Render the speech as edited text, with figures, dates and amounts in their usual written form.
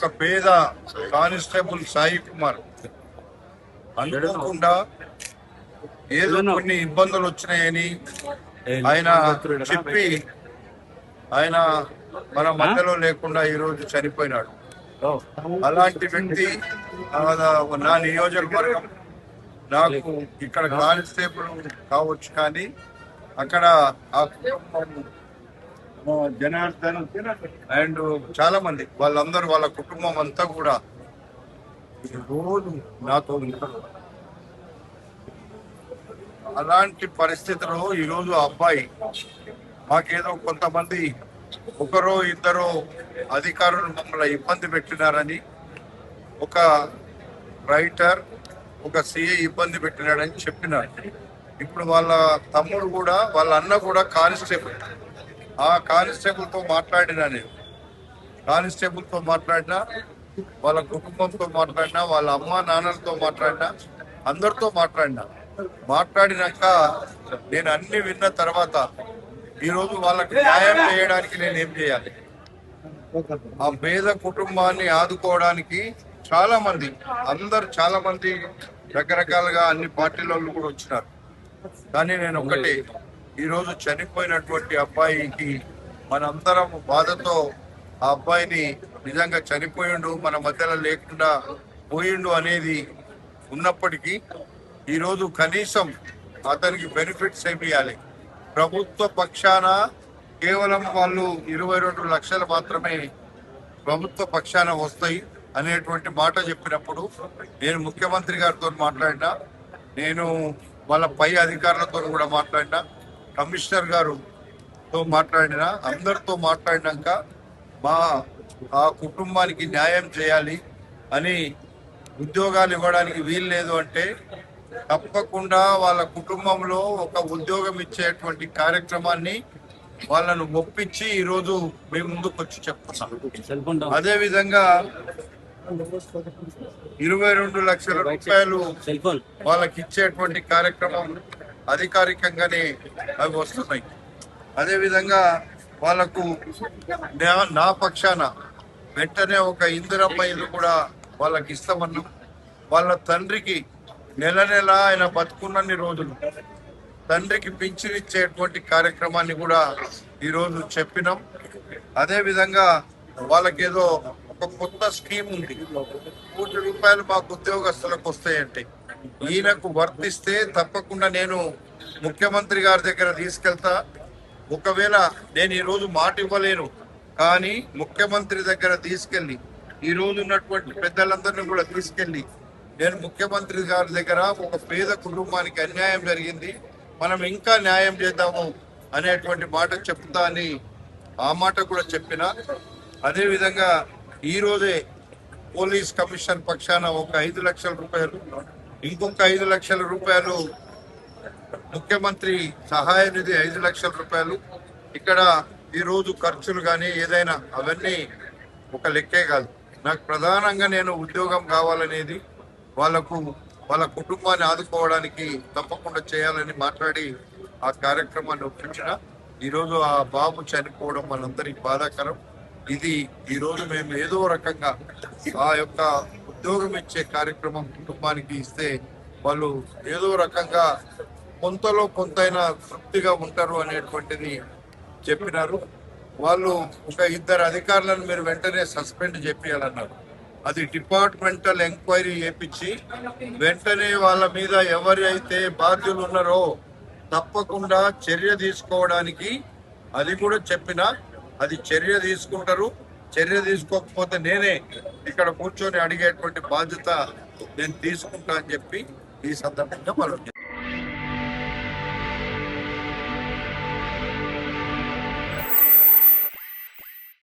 ఒక పేద కానిస్టేబుల్ సాయి కుమార్ అనుకోకుండా ఏదో కొన్ని ఇబ్బందులు వచ్చినాయని ఆయన చెప్పి ఆయన మన మధ్యలో లేకుండా ఈరోజు చనిపోయినాడు. అలాంటి వ్యక్తి నా నియోజకవర్గం, నాకు ఇక్కడ కానిస్టేబుల్ కావచ్చు, కానీ అక్కడ ఆ కుటుంబం జనార్దన్ అండ్ చాలా మంది వాళ్ళందరూ వాళ్ళ కుటుంబం అంతా కూడా రోజు నాతో ఉంటారు. అలాంటి పరిస్థితిలో ఈరోజు అబ్బాయి మాకేదో కొంతమంది ఒకరో ఇద్దరో అధికారులు మమ్మల్ని ఇబ్బంది పెట్టినారని, ఒక రైటర్ ఒక సిఐ ఇబ్బంది పెట్టినాడని చెప్పినారు. ఇప్పుడు వాళ్ళ తమ్ముడు కూడా వాళ్ళ అన్న కూడా కానిస్టేబుల్. ఆ కానిస్టేబుల్తో మాట్లాడినా, నేను కానిస్టేబుల్తో మాట్లాడినా, వాళ్ళ కుటుంబంతో మాట్లాడినా, వాళ్ళ అమ్మ నాన్నలతో మాట్లాడినా, అందరితో మాట్లాడినాక నేను అన్ని విన్న తర్వాత ఈరోజు వాళ్ళకి న్యాయం చేయడానికి నేను ఏం చేయాలి? ఆ పేద కుటుంబాన్ని ఆదుకోవడానికి చాలా మంది రకరకాలుగా అన్ని పార్టీల కూడా వచ్చినారు. కానీ నేను ఒకటి, ఈరోజు చనిపోయినటువంటి అబ్బాయికి మనందరం బాధతో ఆ అబ్బాయిని నిజంగా చనిపోయిండు, మన మధ్యలో లేకుండా పోయిండు అనేది ఉన్నప్పటికీ ఈరోజు కనీసం అతనికి బెనిఫిట్స్ ఏమి ఇవ్వాలి? ప్రభుత్వ పక్షాన కేవలం వాళ్ళు 22 లక్షలు మాత్రమే ప్రభుత్వ పక్షాన వస్తాయి అనేటువంటి మాట చెప్పినప్పుడు నేను ముఖ్యమంత్రి గారితో మాట్లాడినా, నేను వాళ్ళ పై అధికారులతో కూడా మాట్లాడినా, కమిషనర్ గారుతో మాట్లాడినా, అందరితో మాట్లాడినాక ఆ కుటుంబానికి న్యాయం చేయాలి అని, ఉద్యోగాలు ఇవ్వడానికి వీలు లేదు అంటే తప్పకుండా వాళ్ళ కుటుంబంలో ఒక ఉద్యోగం ఇచ్చేటువంటి కార్యక్రమాన్ని వాళ్ళను ఒప్పించి ఈరోజు మేము ముందుకు వచ్చి చెప్తున్నాం. అదేవిధంగా 22 లక్షల రూపాయలు వాళ్ళకి ఇచ్చేటువంటి కార్యక్రమం అధికారికంగానే అవి వస్తున్నాయి. అదేవిధంగా వాళ్ళకు నా పక్షాన వెంటనే ఒక ఇందిరమ్మ ఇల్లు కూడా వాళ్ళకి ఇస్తామన్నాం. వాళ్ళ తండ్రికి నెల ఆయన బతుకున్నన్ని రోజులు తండ్రికి పింఛన్ ఇచ్చేటువంటి కార్యక్రమాన్ని కూడా ఈరోజు చెప్పినాం. అదేవిధంగా వాళ్ళకేదో ఒక కొత్త స్కీమ్ ఉంది, ₹1 కోటి మాకు ఉద్యోగస్తులకు వస్తాయంటే ఈయనకు వర్తిస్తే తప్పకుండా నేను ముఖ్యమంత్రి గారి దగ్గర తీసుకెళ్తా. ఒకవేళ నేను ఈరోజు మాట ఇవ్వలేను, కానీ ముఖ్యమంత్రి దగ్గర తీసుకెళ్ళి ఈరోజు ఉన్నటువంటి పెద్దలందరినీ కూడా తీసుకెళ్ళి నేను ముఖ్యమంత్రి గారి దగ్గర ఒక పేద కుటుంబానికి అన్యాయం జరిగింది, మనం ఇంకా న్యాయం చేద్దాము అనేటువంటి మాట చెప్తా అని ఆ మాట కూడా చెప్పిన. అదేవిధంగా ఈరోజే పోలీస్ కమిషన్ పక్షాన ఒక 5 లక్షల రూపాయలు, ఇంకొక 5 లక్షల రూపాయలు ముఖ్యమంత్రి సహాయ నిధి 5 లక్షల రూపాయలు. ఇక్కడ ఈరోజు ఖర్చులు కానీ ఏదైనా అవన్నీ ఒక లెక్కే కాదు. నాకు ప్రధానంగా నేను ఉద్యోగం కావాలనేది, వాళ్ళ కుటుంబాన్ని ఆదుకోవడానికి తప్పకుండా చేయాలని మాట్లాడి ఆ కార్యక్రమాన్ని ఒప్పించిన. ఈరోజు ఆ బాబు చనిపోవడం మనందరికి బాధాకరం. ఇది ఈరోజు మేము ఏదో రకంగా ఆ యొక్క ఉద్యోగం ఇచ్చే కార్యక్రమం కుటుంబానికి ఇస్తే వాళ్ళు ఏదో రకంగా కొంతలో కొంతైనా తృప్తిగా ఉంటారు అనేటువంటిది చెప్పినారు. వాళ్ళు ఒక 2 అధికారులను మీరు వెంటనే సస్పెండ్ చేపియాలన్నారు. అది డిపార్ట్మెంటల్ ఎంక్వైరీ చేపించి వెంటనే వాళ్ళ మీద ఎవరైతే బాధ్యులు ఉన్నారో తప్పకుండా చర్య తీసుకోవడానికి అది కూడా చెప్పినా, అది చర్య తీసుకుంటారు. చర్య తీసుకోకపోతే నేనే ఇక్కడ కూర్చొని అడిగేటువంటి బాధ్యత నేను తీసుకుంటా అని చెప్పి ఈ సందర్భంగా మనం